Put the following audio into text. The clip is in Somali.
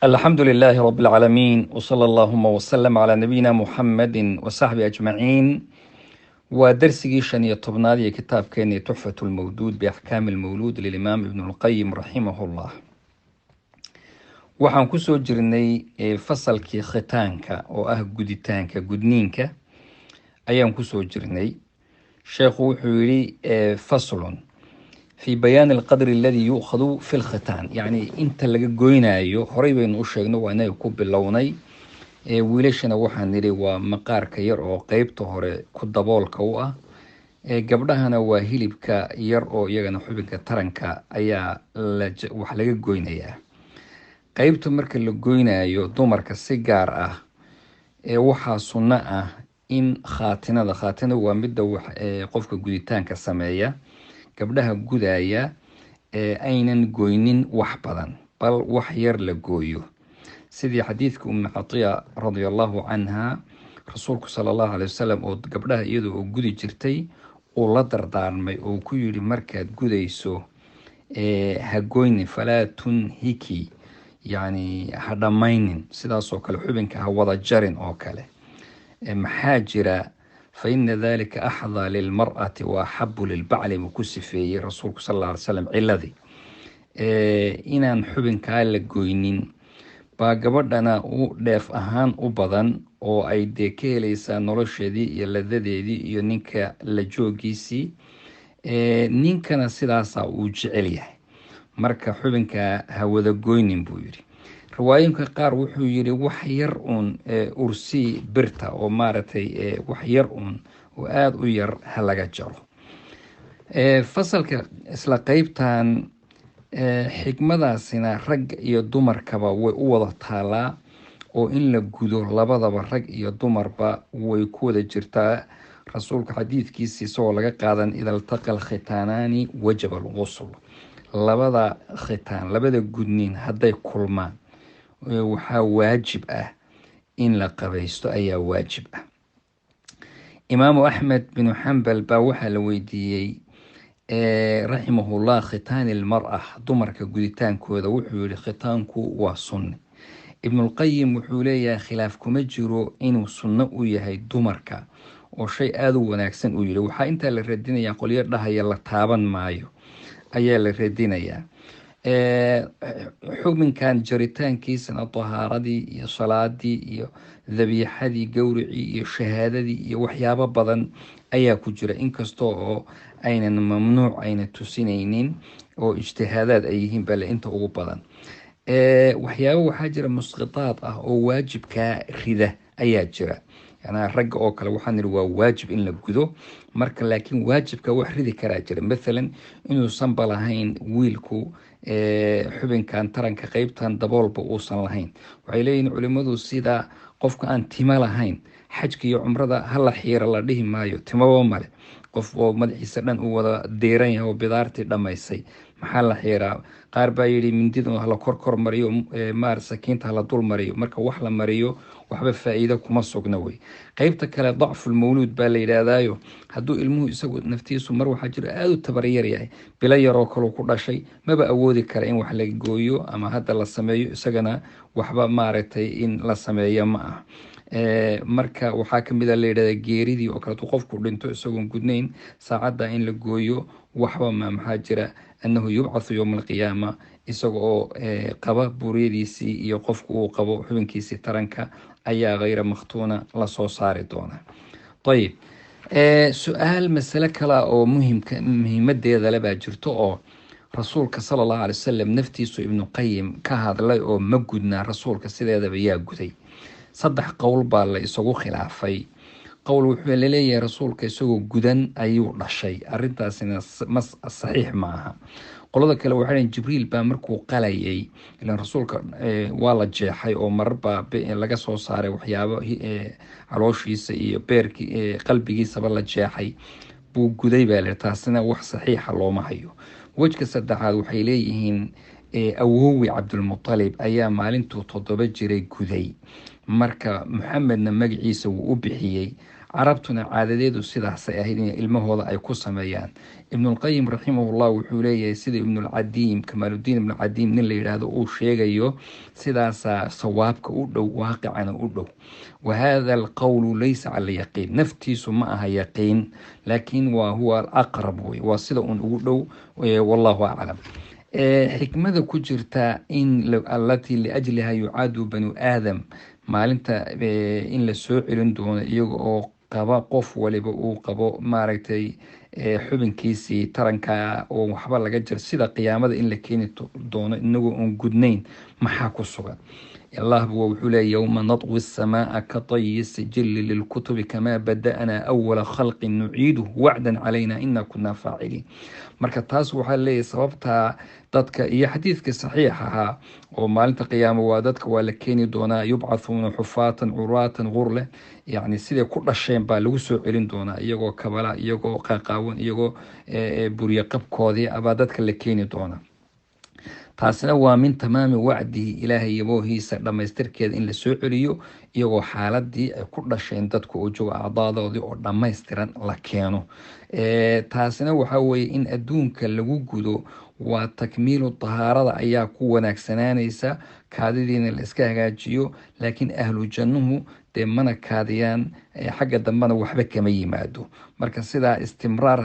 الحمد لله رب العالمين وصلى اللهم وسلم على نبينا محمد وصحبه أجمعين. ودرسي شنية طبنادي كتاب كان تحفة المولود بأحكام المولود للإمام ابن القيم رحمه الله. waxaan kusoo jirnay fasalkii khitaanka oo ah guditaanka gudniinka ayaan kusoo jirnay. sheekhu wuxuu yidhi faslun في بيان القدر الذي يؤخذ في الختان، يعني انت laga goynayo horay baynu u sheegno waa inay ku bilownay wiilashana waxaan niri waa maqaarka yar oo qaybta hore ku daboolka u ah, gabdhahana waa hilibka yar oo iyagana xubinka taranka ayaa wax laga goynayaa. qaybta marka la goynayo dumarka si gaar ah waxaa sunno ah in khaatinada waa midda qofka guditaanka sameeya, gabdhaha gudaya aynan goynin wax badan bal wax yar la gooyo, sidii xadiidka catiya radiallahu canha rasuulku sallallahu alayhi wasallam oo gabdhaha iyadoo oo gudi jirtay uu la dardaarmay oo ku yidhi markaad gudayso ha goynin falaa tunhiki, yani ha dhammaynin, sidaasoo kale xubinka ha wada jarin oo kale. maxaa jira فإن ذلك أحظى للمرأة وأحب للبعل مكسفي رسولك صلى الله عليه وسلم علذي inaan xubinkaa la goynin baa gabadhana u dheef ahaan u badan oo ay dee ka helaysaa nolosheedii iyo ladadeedii iyo ninka la joogiisii, ninkana sidaasaa uu jecel yahay, marka xubinkaa ha wada goynin buu yidhi. riwaayinka qaar wuxuu yidhi wax yar uun ursii birta oo maaragtay wax yar uun oo aada u yar ha laga jaro. fasalka isla qeybtan xikmadaasina rag iyo dumarkaba way u wada taalaa oo in la gudo labadaba rag iyo dumarba way ku wada jirtaa. rasuulka xadiidkiisi isagoo laga qaadan ida iltaqa alkhitaanaani wajaba alghusl, labada khitaan labada gudniin hadday kulmaan waxaa waajib ah in la qabaysto ayaa waajib ah. imaamu axmed binu xambal baa waxaa la weydiiyey raximahullah khitaani ilmar dumarka guditaankooda, wuxuu yihi khitaanku waa sunni. ibnulqayim wuxuu leeyahay khilaaf kuma jiro inuu sunno u yahay dumarka oo shay aada u wanaagsan uu yihi. waxaa intaa la radinayaa qolyo dhahaya la taaban maayo ayaa la radinayaa. xubinkan jaritaankiisana tahaaradii iyo salaadii iyo dabiixadii gowricii iyo shahaadadii iyo waxyaabo badan ayaa ku jira, inkastoo oo aynan mamnuuc ayna tusinaynin oo ijtihaadaad ay yihiin bale inta ugu badan. waxyaabo waxaa jira musqitaad ah oo waajibkaa rida ayaa jira, yani ragga oo kale waxaan niri waa waajib in la gudo, marka laakiin waajibka wax ridi karaa jira, mathalan inuusan ba lahayn wiilku xubinkan taranka qeybtan daboolba uusan lahayn. waxay leeyihin culimadu sida qofka aan timo lahayn xajka iyo cumrada hala xiira la dhihi maayo, timaba male, qof oo madaxiisa dhan uu wada deeran yahay oo bidaartii dhammaysay maxaa la xiiraa? qaar baa yidhi mindida hala kor mariyo, sakiinta hala dul mariyo, marka wax la mariyo waxba faa'iido kuma sugna wey. qeybta kale dacfulmawluud baa la yidhaahdaayo, hadduu ilmuhu isagu naftiisu mar waxaa jira aada u tabaryar yahay, bilo yaroo kaleu ku dhashay, maba awoodi kara in wax la gooyo ama hadda la sameeyo, isagana waxba maaragtay in la sameeyo ma ah. marka waxaa kamid a la yidhahda geeridii oo kaleetu qofku dhinto isagoon gudnayn saacadda in la gooyo waxba maxaa jira annahu yubcathu yowma alqiyaama isaga oo qaba buuryadiisii iyo qofku uu qabo xubinkiisii taranka ayaa hayra makhtuuna lasoo saari doona. ayib, su-aal masale kale oo muhiimadeeda le baa jirto oo rasuulka sala allahu alay wasalam naftiisu ibnuqayim ka hadlay oo ma gudnaa rasuulka sideedaba yaa guday. 3 qowl baa la isagu khilaafay. qowl wuxuu laleeyahay rasuulka isagoo gudan ayuu dhashay, arintaasina saxiix ma aha. qolada kale waxay leeyihiin jibriil baa markuu qalayay, ilaan rasuulka waa la jeexay oo marba laga soo saaray waxyaabo calooshiisa iyo beerkii qalbigiisaba la jeexay buu guday baa le, taasina wax saxiixa looma hayo. wejka saddexaad waxay leeyihiin awoowi cabdulmutalib ayaa maalintuu 7 jiray guday, marka maxamedna magaciisa wuu u bixiyey, carabtuna caadadeedu sidaasay ahayd in ilmahooda ay ku sameeyaan. ibnulqayim raximahullah wuxuu leeyahay sida ibnulcadiim kamaaludiin ibnucadiim nin la yidhaahdo uu sheegayo sidaasaa sawaabka u dhow waaqicana u dhow. wahada alqowlu laysa cala yaqiin, naftiisu ma aha yaqiin, laakiin waa huwa alaqrab wey, waa sida un ugu dhow. wallahu aclam. xikmada ku jirta in allatii liajliha yucaadu banu aadam, maalinta in la soo celin doono iyaga oo qaba, qof waliba uu qabo maaragtay xubinkiisii taranka oo waxba laga jir, sida qiyaamada in la keeni doono inagoo oon gudnayn, maxaa ku sugan? allah wuxuu leeya yowma nadwi الsamaaa ka طayi sijili lilkutubi kamaa bada'naa awala khalqin nuciiduh wacdan calayna ina kunaa faaciliin. marka taas waxaa leeyahay sababtaa dadka, iyo xadiidka saxiix ahaa oo maalinta qiyaamo waa dadka waa la keeni doonaa, yubcathuuna xufaatan curaatan gurle, yacni siday ku dhasheen baa lagu soo celin doonaa, iyagoo kabala, iyagoo qaqaawan, iyagoo burye qabkoodii abaa dadka la keeni doonaa. taasina waa min tamaami wacdihi, ilaahay yaboohiisa dhammaystirkeeda in la soo celiyo iyagoo xaaladii ay ku dhasheen dadku oo joogo acdaadoodii oo dhammaystiran la keeno. taasina waxaa weeye in adduunka lagu gudo, waa takmiilu tahaarada ayaa ku wanaagsanaanaysa, kaadidiina la iska hagaajiyo. laakiin ahlu jannuhu dee mana kaadiyaan, xagga dambena waxba kama yimaado. marka sidaa istimraar